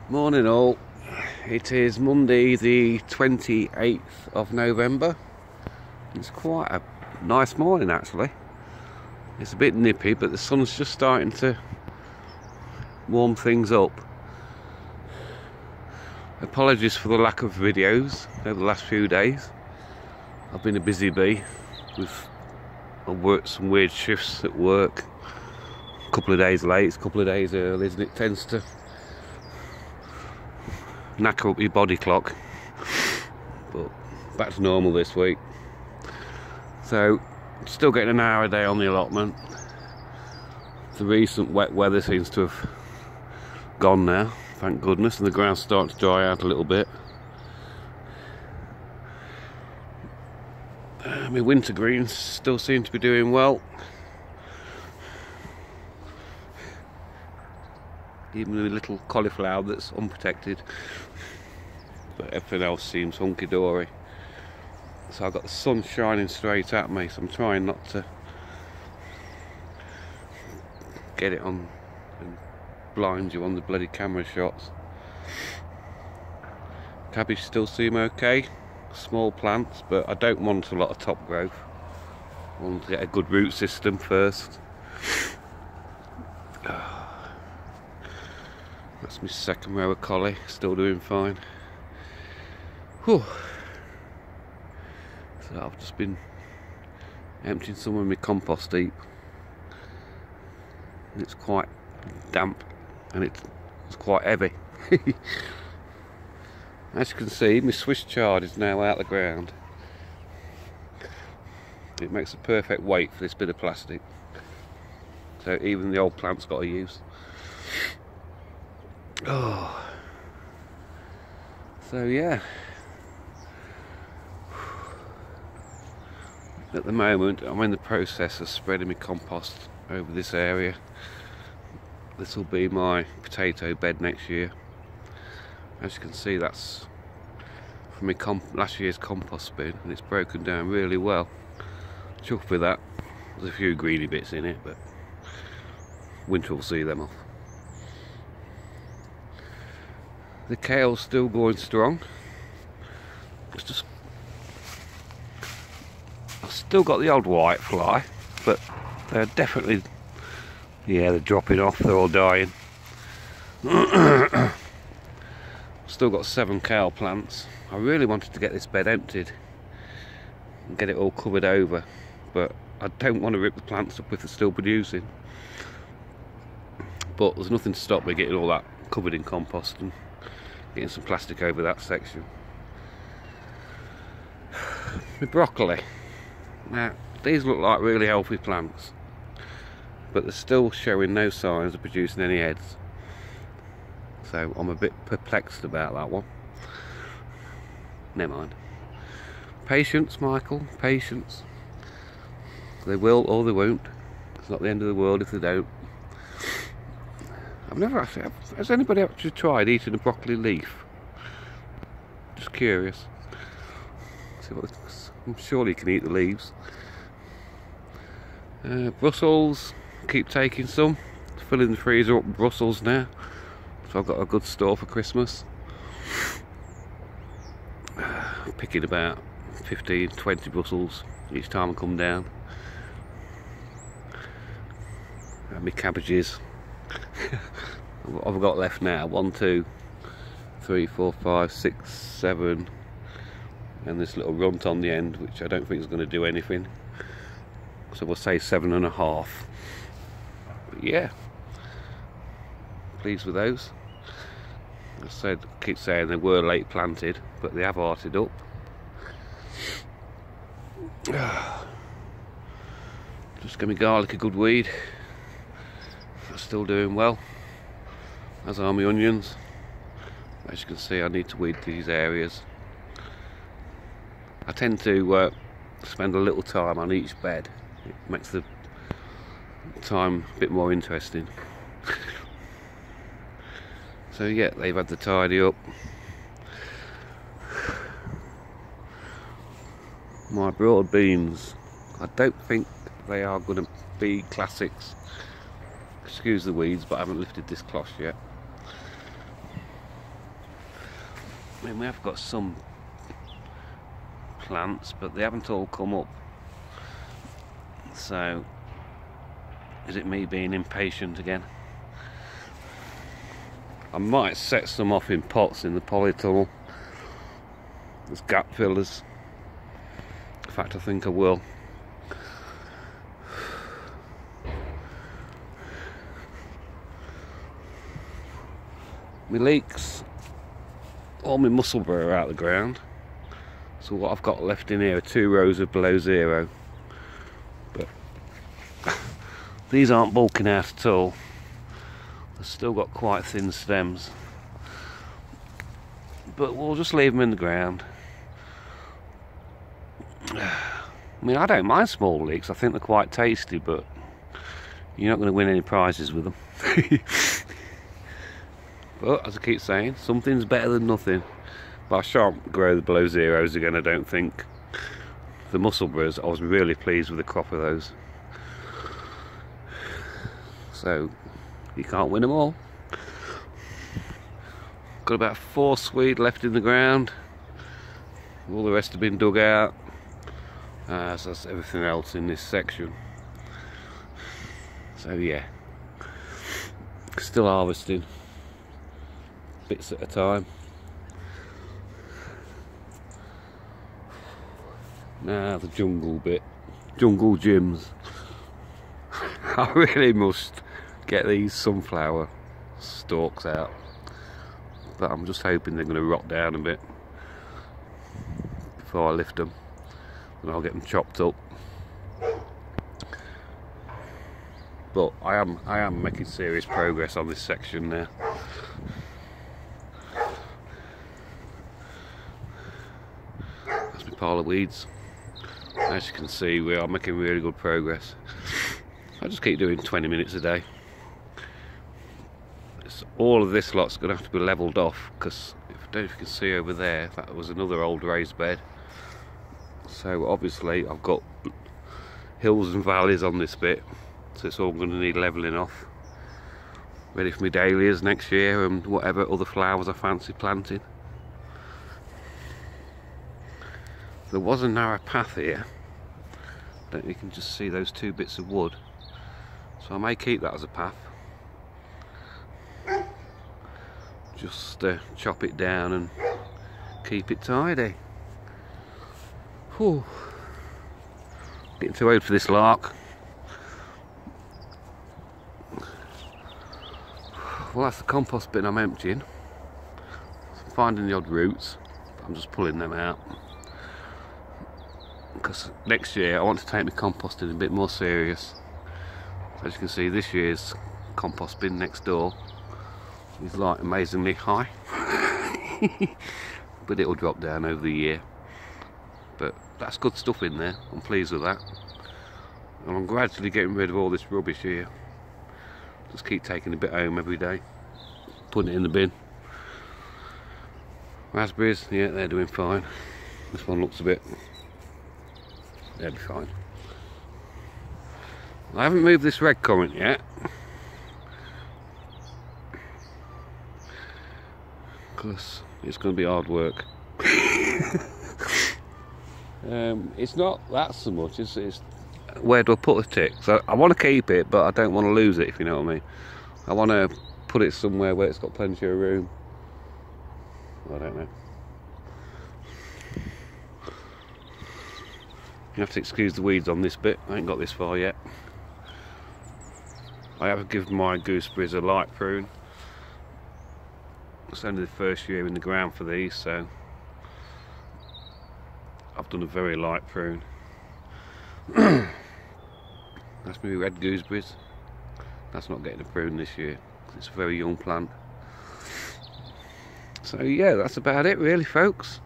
Morning all, it is Monday the 28th of November. It's quite a nice morning actually. It's a bit nippy but the sun's just starting to warm things up. Apologies for the lack of videos over the last few days. I've been a busy bee. I've worked some weird shifts at work. A couple of days late, a couple of days early, and it tends to knacker up your body clock, but back to normal this week. So still getting an hour a day on the allotment. The recent wet weather seems to have gone now, thank goodness, and the ground's starting to dry out a little bit. My winter greens still seem to be doing well. Even the little cauliflower that's unprotected, but everything else seems hunky-dory. So I've got the sun shining straight at me, so I'm trying not to get it on and blind you on the bloody camera shots. Cabbage still seem okay, small plants, but I don't want a lot of top growth. I want to get a good root system first. That's my second row of collie, still doing fine. Whew. So I've just been emptying some of my compost heap. It's quite damp and it's quite heavy. As you can see, my Swiss chard is now out of the ground. It makes a perfect weight for this bit of plastic. So even the old plant's got a use. Oh, so yeah, at the moment I'm in the process of spreading my compost over this area. This will be my potato bed next year. As you can see, that's from my last year's compost bin, and it's broken down really well. Chuffed with that. There's a few greeny bits in it, but winter will see them off. The kale's still going strong. I've still got the old white fly, but they're definitely, yeah, they're dropping off, they're all dying. Still got 7 kale plants. I really wanted to get this bed emptied and get it all covered over, but I don't want to rip the plants up if they're still producing. But there's nothing to stop me getting all that covered in compost and getting some plastic over that section. My broccoli. Now, these look like really healthy plants, but they're still showing no signs of producing any heads. So I'm a bit perplexed about that one. Never mind. Patience, Michael, patience. They will or they won't. It's not the end of the world if they don't. I've never actually, has anybody actually tried eating a broccoli leaf? Just curious. I'm sure you can eat the leaves. Brussels, keep taking some. Filling the freezer up with Brussels now. So I've got a good store for Christmas. Picking about 15, 20 Brussels each time I come down. And my cabbages. What have I got left now? 1, 2, 3, 4, 5, 6, 7, and this little runt on the end, which I don't think is going to do anything. So we'll say 7.5. But yeah, pleased with those. I said, keep saying they were late planted, but they have arted up. Just give me garlic a good weed. That's still doing well, as are my onions. As you can see, I need to weed these areas. I tend to spend a little time on each bed. It makes the time a bit more interesting. So yeah, they've had to tidy up. My broad beans, I don't think they are going to be classics. Excuse the weeds, but I haven't lifted this cloth yet. mean, we have got some plants, but they haven't all come up. So, is it me being impatient again? I might set some off in pots in the polytunnel as gap fillers. In fact, I think I will. My leeks, all my musselburgh are out of the ground. So what I've got left in here are 2 rows of below zero. But these aren't bulking out at all. They've still got quite thin stems. But we'll just leave them in the ground. I mean, I don't mind small leeks. I think they're quite tasty, but you're not going to win any prizes with them. But as I keep saying, something's better than nothing. But I shan't grow the below zeros again, I don't think. The musselburghs, I was really pleased with the crop of those. So, you can't win them all. Got about 4 swede left in the ground. All the rest have been dug out. So that's everything else in this section. So yeah, still harvesting. Bits at a time. Now the jungle bit. Jungle gyms. I really must get these sunflower stalks out. But I'm just hoping they're going to rot down a bit before I lift them. And I'll get them chopped up. But I am making serious progress on this section now. That's my pile of weeds. As you can see, we are making really good progress. I just keep doing 20 minutes a day. All of this lot's going to have to be levelled off, because I don't know if you can see over there, that was another old raised bed. So obviously I've got hills and valleys on this bit, so it's all going to need levelling off. Ready for my dahlias next year and whatever other flowers I fancy planting. There was a narrow path here. I don't know if you can just see those 2 bits of wood. So I may keep that as a path. Just chop it down and keep it tidy. Whew. Getting too old for this lark. Well, that's the compost bin I'm emptying. I'm finding the odd roots, but I'm just pulling them out. Because next year I want to take my composting a bit more serious. As you can see, this year's compost bin next door is like amazingly high. But it'll drop down over the year. But that's good stuff in there. I'm pleased with that. And I'm gradually getting rid of all this rubbish here. Just keep taking a bit home every day, putting it in the bin. Raspberries, yeah, they're doing fine. This one looks a bit... they'll be fine. I haven't moved this red currant yet, because it's going to be hard work. It's not that so much, it's where do I put the tick? So I want to keep it, but I don't want to lose it, if you know what I mean. I want to put it somewhere where it's got plenty of room. I don't know. You have to excuse the weeds on this bit, I ain't got this far yet. I have given my gooseberries a light prune. It's only the first year in the ground for these, so I've done a very light prune. That's my red gooseberries. That's not getting a prune this year, it's a very young plant. So yeah, that's about it really, folks.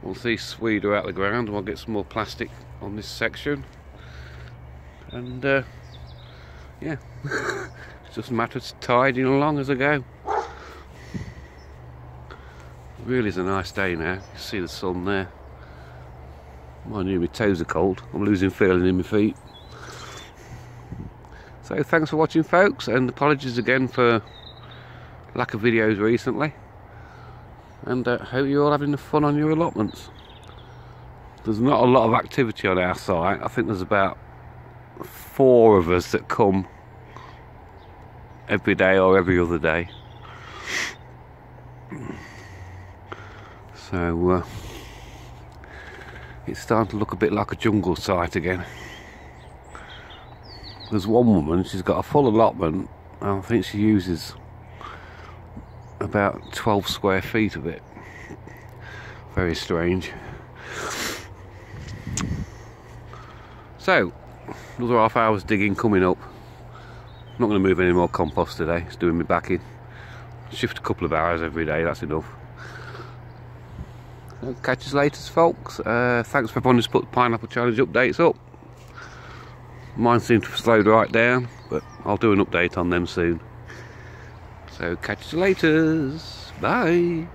Once these swede are out of the ground, I'll get some more plastic on this section. And yeah, it's just a matter of tidying along as I go. It really is a nice day now. You see the sun there. Mind you, my toes are cold. I'm losing feeling in my feet. So thanks for watching, folks, and apologies again for lack of videos recently, and hope you're all having fun on your allotments. There's not a lot of activity on our site. I think there's about 4 of us that come every day or every other day. So it's starting to look a bit like a jungle site again. There's one woman, she's got a full allotment. I think she uses about 12 square feet of it. Very strange. So, another half hour's digging coming up. I'm not going to move any more compost today, it's doing me back in. Shift a couple of hours every day, that's enough. So, catch us later, folks. Thanks for everyone who's put the Pineapple Challenge updates up. Mine seem to have slowed right down, but I'll do an update on them soon. So catch you later. Bye.